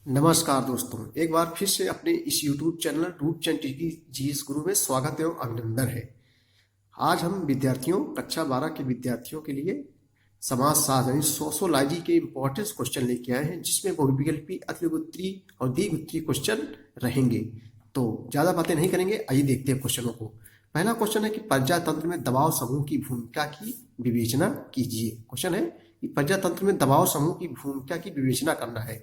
नमस्कार दोस्तों, एक बार फिर से अपने इस YouTube channel Roopchand TV GS Guru में स्वागत एवं अभिनंदन है। आज हम विद्यार्थियों कक्षा 12 के विद्यार्थियों के लिए समाज शास्त्र यानी सोशोलॉजी के इम्पोर्टेंस क्वेश्चन लेके आए हैं, जिसमें बहुविकल्पी, अतिविकल्पी और द्विविकल्पी क्वेश्चन रहेंगे। तो ज़्यादा बातें नहीं करेंगे, आइए देखते हैं क्वेश्चनों को। पहला क्वेश्चन है कि प्रजातंत्र में दबाव समूह की भूमिका की विवेचना कीजिए। क्वेश्चन है कि प्रजातंत्र में दबाव समूह की भूमिका की विवेचना करना है।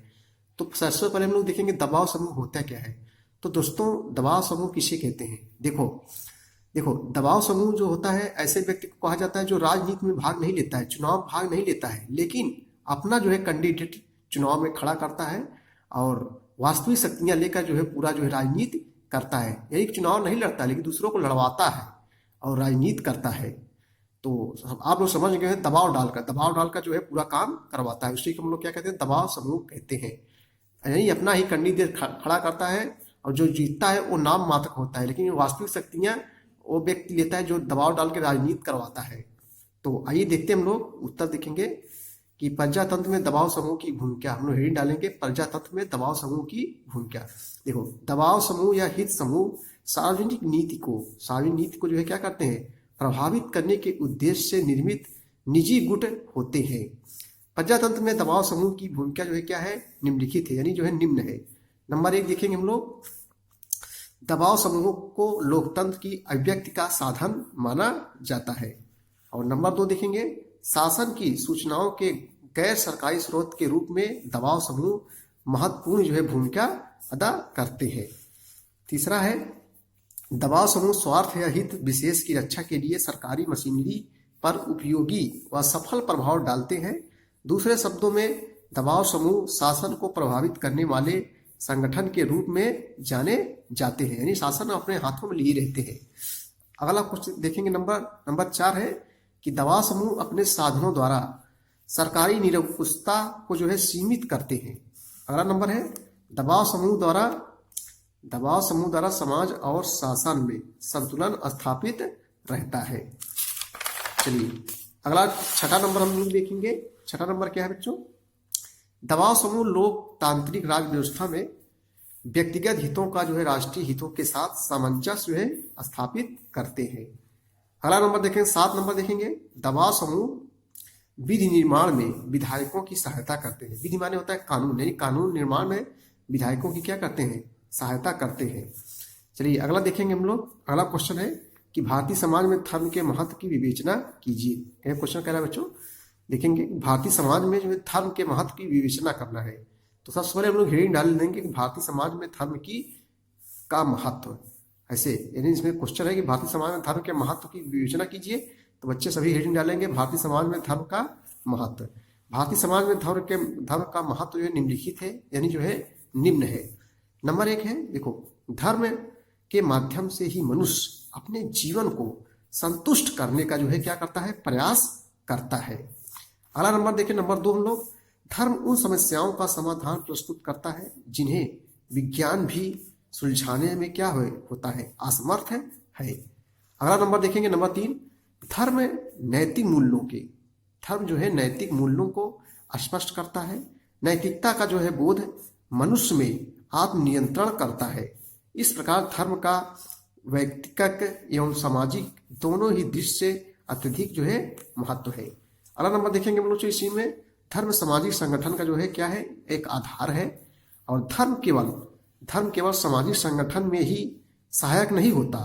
तो सबसे पहले हम लोग देखेंगे दबाव समूह होता क्या है। तो दोस्तों, दबाव समूह किसे कहते हैं? देखो देखो दबाव समूह जो होता है, ऐसे व्यक्ति को कहा जाता है जो राजनीति में भाग नहीं लेता है, चुनाव भाग नहीं लेता है, लेकिन अपना जो है कैंडिडेट चुनाव में खड़ा करता है और वास्तविक शक्तियां लेकर जो है पूरा जो है राजनीति करता है। यही चुनाव नहीं लड़ता, लेकिन दूसरों को लड़वाता है और राजनीति करता है। तो आप लोग समझ गए हैं, दबाव डालकर जो है पूरा काम करवाता है, उसी को हम लोग क्या कहते हैं? दबाव समूह कहते हैं। यानी अपना ही कैंडिडेट खड़ा करता है और जो जीतता है वो नाम मात्र होता है, लेकिन वास्तविक शक्तियां वो व्यक्ति लेता है जो दबाव डाल के राजनीति करवाता है। तो आइए देखते हैं, हम लोग उत्तर देखेंगे कि प्रजातंत्र में दबाव समूह की भूमिका। हम लोग हेडिंग डालेंगे प्रजातंत्र में दबाव समूह की भूमिका। देखो, दबाव समूह या हित समूह सार्वजनिक नीति को जो है क्या करते हैं? प्रभावित करने के उद्देश्य से निर्मित निजी गुट होते हैं। प्रजातंत्र में दबाव समूह की भूमिका जो है क्या है? निम्नलिखित है, यानी जो है निम्न है। नंबर 1 देखेंगे हम लोग, दबाव समूह को लोकतंत्र की अभिव्यक्ति का साधन माना जाता है। और नंबर 2 देखेंगे, शासन की सूचनाओं के गैर सरकारी स्रोत के रूप में दबाव समूह महत्वपूर्ण जो है भूमिका अदा करते हैं। तीसरा है, दबाव समूह स्वार्थ या हित विशेष की रक्षा के लिए सरकारी मशीनरी पर उपयोगी व सफल प्रभाव डालते हैं। दूसरे शब्दों में, दबाव समूह शासन को प्रभावित करने वाले संगठन के रूप में जाने जाते हैं, यानी शासन अपने हाथों में लिए रहते हैं। अगला क्वेश्चन देखेंगे, नंबर 4 है कि दबाव समूह अपने साधनों द्वारा सरकारी निरंकुशता को जो है सीमित करते हैं। अगला नंबर है, दबाव समूह द्वारा समाज और शासन में संतुलन स्थापित रहता है। चलिए अगला छठा नंबर हम लोग देखेंगे। छठा नंबर क्या है बच्चों? दबाव समूह लोकतांत्रिक राज व्यवस्था में व्यक्तिगत हितों का जो है राष्ट्रीय हितों के साथ सामंजस्य जो है स्थापित करते हैं। अगला नंबर देखेंगे, 7 नंबर देखेंगे, दबाव समूह विधि निर्माण में विधायकों की सहायता करते हैं। विधि माने होता है कानून, यानी कानून निर्माण में विधायकों की क्या करते हैं? सहायता करते हैं। चलिए अगला देखेंगे हम लोग। अगला क्वेश्चन है कि भारतीय समाज में धर्म के महत्व की विवेचना कीजिए। क्या क्वेश्चन कह रहा है बच्चों? देखेंगे भारतीय समाज में जो है धर्म के महत्व की विवेचना करना है। तो सबसे पहले हम लोग हेडिंग डाल देंगे कि भारतीय समाज में धर्म का महत्व। ऐसे यानी इसमें क्वेश्चन है कि भारतीय समाज में धर्म के महत्व की विवेचना कीजिए, तो बच्चे सभी हेडिंग डालेंगे भारतीय समाज में धर्म का महत्व। भारतीय समाज में धर्म का महत्व जो है निम्नलिखित है, यानी जो है निम्न है। नंबर 1 है, देखो, धर्म के माध्यम से ही मनुष्य अपने जीवन को संतुष्ट करने का जो है क्या करता है? प्रयास करता है। अगला नंबर देखिए, नंबर 2 हम लोग, धर्म उन समस्याओं का समाधान प्रस्तुत करता है जिन्हें विज्ञान भी सुलझाने में क्या होता है? असमर्थ है। अगला नंबर देखेंगे, नंबर 3, धर्म जो है नैतिक मूल्यों को स्पष्ट करता है। नैतिकता का जो है बोध मनुष्य में आत्मनियंत्रण करता है। इस प्रकार धर्म का व्यक्तिगत एवं सामाजिक दोनों ही दृष्टि से अत्यधिक जो है महत्व है। अगला नंबर देखेंगे हम लोग, इसी में धर्म सामाजिक संगठन का जो है क्या है? एक आधार है। और धर्म केवल सामाजिक संगठन में ही सहायक नहीं होता,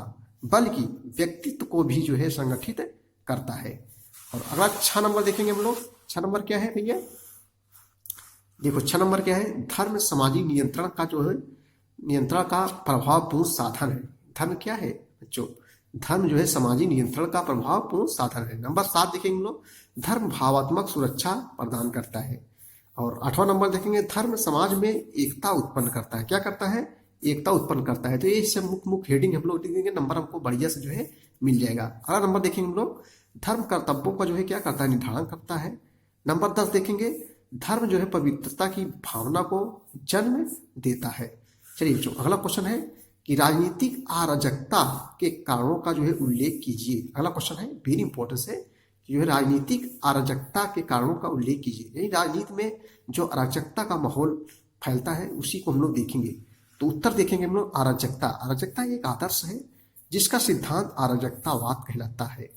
बल्कि व्यक्तित्व को भी जो है संगठित करता है। और अगला 6 नंबर देखेंगे हम लोग। 6 नंबर क्या है भैया? देखो 6 नंबर क्या है? धर्म सामाजिक नियंत्रण का प्रभावपूर्ण साधन है। धर्म क्या है बच्चों? धर्म जो है सामाजिक नियंत्रण का प्रभावपूर्ण साधन है। नंबर 7 देखेंगे हम लोग, धर्म भावात्मक सुरक्षा प्रदान करता है। और 8वां नंबर देखेंगे, धर्म समाज में एकता उत्पन्न करता है। क्या करता है? एकता उत्पन्न करता है। तो ये सब मुख्य हेडिंग हम लोग देखेंगे, नंबर हमको बढ़िया से जो है मिल जाएगा। अगला नंबर देखेंगे हम लोग, धर्म कर्तव्यों का जो है क्या करता है? निर्धारण करता है। नंबर 10 देखेंगे, धर्म जो है पवित्रता की भावना को जन्म देता है। चलिए बच्चों, अगला क्वेश्चन है कि राजनीतिक अराजकता के कारणों का जो है उल्लेख कीजिए। अगला क्वेश्चन है, वेरी इंपॉर्टेंट है, कि जो है राजनीतिक अराजकता के कारणों का उल्लेख कीजिए। यानी राजनीति में जो अराजकता का माहौल फैलता है उसी को हम लोग देखेंगे। तो उत्तर देखेंगे हम लोग अराजकता। अराजकता एक आदर्श है जिसका सिद्धांत अराजकतावाद कहलाता है।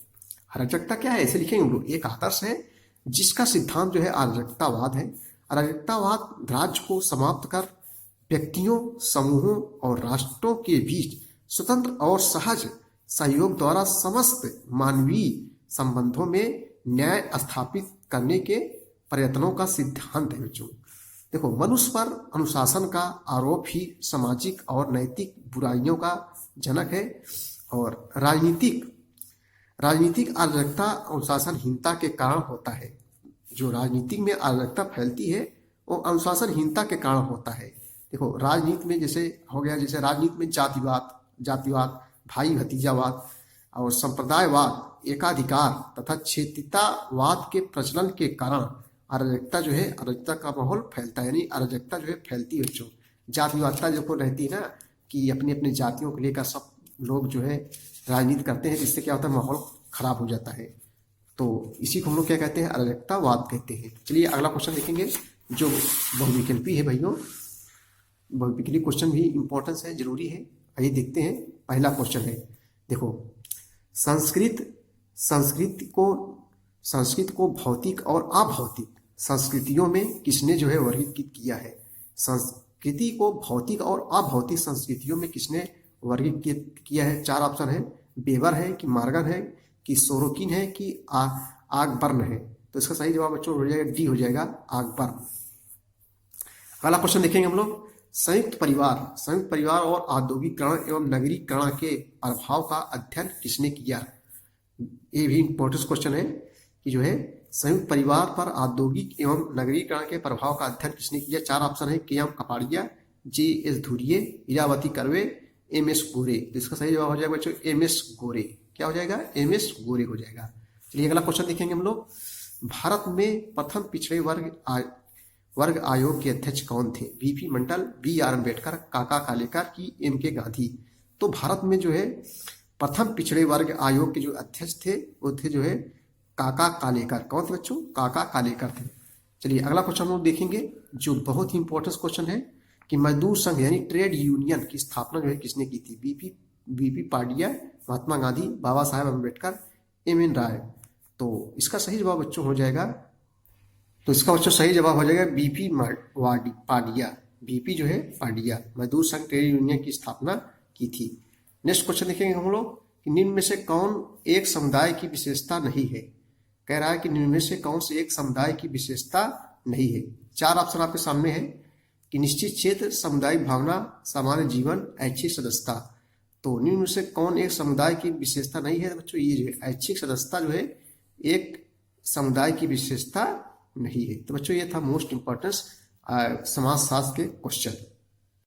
अराजकता क्या है, ऐसे लिखेंगे हम लोग, एक आदर्श है जिसका सिद्धांत जो है अराजकतावाद है। अराजकतावाद राज्य को समाप्त कर व्यक्तियों, समूहों और राष्ट्रों के बीच स्वतंत्र और सहज सहयोग द्वारा समस्त मानवीय संबंधों में न्याय स्थापित करने के प्रयत्नों का सिद्धांत है। बच्चों देखो, मनुष्य पर अनुशासन का आरोप ही सामाजिक और नैतिक बुराइयों का जनक है। और राजनीतिक अराजकता अनुशासनहीनता के कारण होता है। जो राजनीतिक में अराजकता फैलती है वो अनुशासनहीनता के कारण होता है। देखो, राजनीति में जैसे हो गया, जैसे राजनीति में जातिवाद, भाई भतीजावाद और संप्रदायवाद, एकाधिकार तथा क्षेत्रीयतावाद के प्रचलन के कारण अराजकता जो है, अराजकता का माहौल फैलता है, यानी अराजकता जो है फैलती है। बच्चों जातिवादता जो रहती है ना, कि अपनी अपनी जातियों को लेकर सब लोग जो है राजनीति करते हैं, जिससे क्या होता है, माहौल खराब हो जाता है। तो इसी को हम लोग क्या कहते हैं, अराजकतावाद कहते हैं। चलिए अगला क्वेश्चन देखेंगे जो बहुविकल्पी है। भाइयों बहुविकल्पी क्वेश्चन भी इंपॉर्टेंस है, जरूरी है। आइए देखते हैं। पहला क्वेश्चन है, देखो, संस्कृत को भौतिक और अभौतिक संस्कृतियों में किसने जो है वर्गीकृत किया है। संस्कृति को भौतिक और अभौतिक संस्कृतियों में किसने वर्गीकृत किया है। चार ऑप्शन है, वेबर है कि मार्गन है कि सोरोकिन है कि आगबर्न है। तो इसका सही जवाब बच्चों हो जाएगा डी, हो जाएगा आगबर्न। अगला क्वेश्चन देखेंगे हम लोग, संयुक्त परिवार और औद्योगिकरण एवं नगरीकरण के प्रभाव का अध्ययन किसने किया। ये भी इंपॉर्टेंट क्वेश्चन है कि जो है संयुक्त परिवार पर औद्योगिक एवं नगरीकरण के प्रभाव का अध्ययन किसने किया। चार ऑप्शन है, K M Kapadia, J S Ghurye, Irawati Karve, M S Gore. तो इसका सही जवाब हो जाएगा बच्चों एम एस गोरे। क्या हो जाएगा, एम एस गोरे हो जाएगा। चलिए अगला क्वेश्चन देखेंगे हम लोग, भारत में प्रथम पिछड़े वर्ग आयोग के अध्यक्ष कौन थे। BP Mandal, B R Ambedkar, Kaka Kalelkar की एम के गांधी। तो भारत में जो है प्रथम पिछड़े वर्ग आयोग के जो अध्यक्ष थे वो थे जो है काका कालेकर। कौन थे बच्चों, काका कालेकर थे। चलिए अगला क्वेश्चन हम लोग देखेंगे जो बहुत ही इंपॉर्टेंट क्वेश्चन है कि मजदूर संघ यानी ट्रेड यूनियन की स्थापना जो है किसने की थी। बीपी पाटिया, महात्मा गांधी, बाबा साहेब अम्बेडकर, एम एन राय। तो इसका सही जवाब बच्चों हो जाएगा, तो इसका बच्चों सही जवाब हो जाएगा बीपी पाटिया। बीपी जो है पाटिया, मजदूर संघ ट्रेड यूनियन की स्थापना की थी। नेक्स्ट क्वेश्चन देखेंगे हम लोग कि निम्न में से कौन एक समुदाय की विशेषता नहीं है। कह रहा है कि निम्न में से कौन से एक समुदाय की विशेषता नहीं है। चार ऑप्शन आपके सामने है कि निश्चित क्षेत्र, सामुदायिक भावना, सामान्य जीवन, ऐच्छिक सदस्यता। तो निम्न में से कौन एक समुदाय की विशेषता नहीं है। बच्चों ये जो है ऐच्छिक सदस्यता जो है एक समुदाय की विशेषता नहीं है। तो बच्चों ये था मोस्ट इंपॉर्टेंट समाजशास्त्र के क्वेश्चन।